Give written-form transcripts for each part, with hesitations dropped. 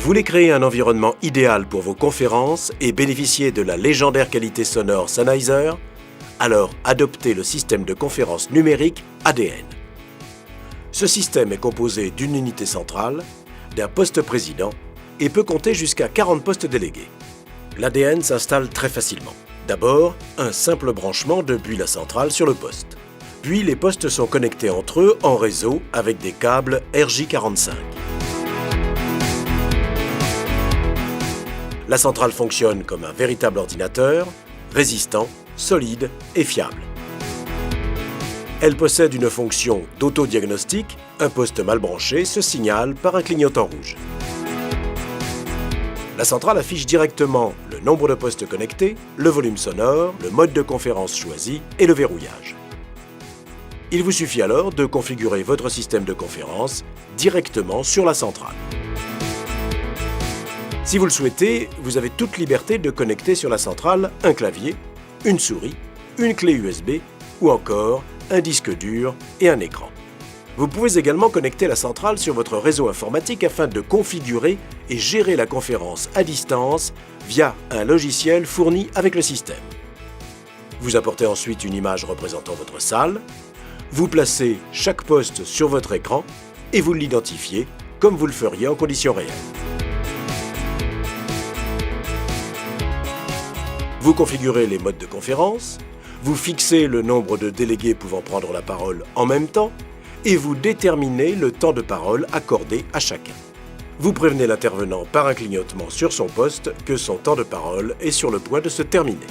voulez créer un environnement idéal pour vos conférences et bénéficier de la légendaire qualité sonore Sennheiser? Alors adoptez le système de conférence numérique ADN. Ce système est composé d'une unité centrale, d'un poste président et peut compter jusqu'à 40 postes délégués. L'ADN s'installe très facilement. D'abord, un simple branchement depuis la centrale sur le poste. Puis les postes sont connectés entre eux en réseau avec des câbles RJ45. La centrale fonctionne comme un véritable ordinateur, résistant, solide et fiable. Elle possède une fonction d'autodiagnostic. Un poste mal branché se signale par un clignotant rouge. La centrale affiche directement le nombre de postes connectés, le volume sonore, le mode de conférence choisi et le verrouillage. Il vous suffit alors de configurer votre système de conférence directement sur la centrale. Si vous le souhaitez, vous avez toute liberté de connecter sur la centrale un clavier, une souris, une clé USB ou encore un disque dur et un écran. Vous pouvez également connecter la centrale sur votre réseau informatique afin de configurer et gérer la conférence à distance via un logiciel fourni avec le système. Vous apportez ensuite une image représentant votre salle, vous placez chaque poste sur votre écran et vous l'identifiez comme vous le feriez en conditions réelles. Vous configurez les modes de conférence, vous fixez le nombre de délégués pouvant prendre la parole en même temps et vous déterminez le temps de parole accordé à chacun. Vous prévenez l'intervenant par un clignotement sur son poste que son temps de parole est sur le point de se terminer.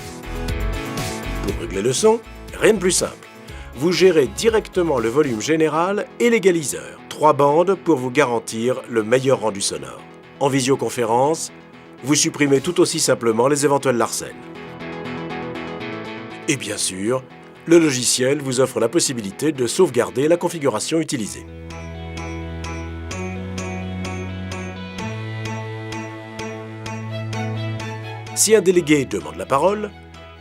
Pour régler le son, rien de plus simple. Vous gérez directement le volume général et l'égaliseur, 3 bandes pour vous garantir le meilleur rendu sonore. En visioconférence, vous supprimez tout aussi simplement les éventuels larcènes. Et bien sûr, le logiciel vous offre la possibilité de sauvegarder la configuration utilisée. Si un délégué demande la parole,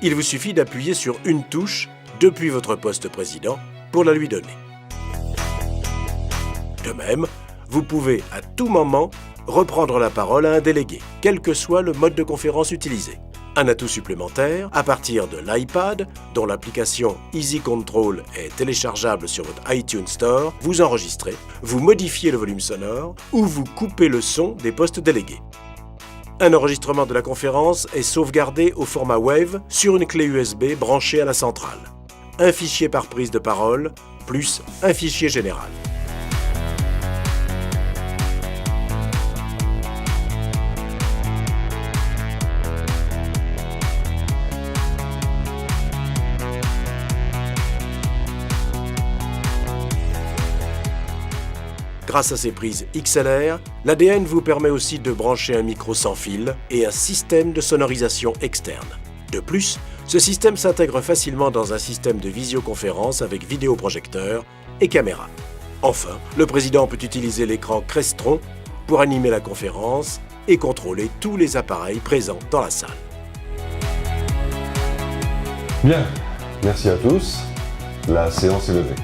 il vous suffit d'appuyer sur une touche depuis votre poste président pour la lui donner. De même, vous pouvez à tout moment reprendre la parole à un délégué, quel que soit le mode de conférence utilisé. Un atout supplémentaire, à partir de l'iPad, dont l'application Easy Control est téléchargeable sur votre iTunes Store, vous enregistrez, vous modifiez le volume sonore ou vous coupez le son des postes délégués. Un enregistrement de la conférence est sauvegardé au format WAV sur une clé USB branchée à la centrale. Un fichier par prise de parole, plus un fichier général. Grâce à ces prises XLR, l'ADN vous permet aussi de brancher un micro sans fil et un système de sonorisation externe. De plus, ce système s'intègre facilement dans un système de visioconférence avec vidéoprojecteur et caméra. Enfin, le président peut utiliser l'écran Crestron pour animer la conférence et contrôler tous les appareils présents dans la salle. Bien, merci à tous. La séance est levée.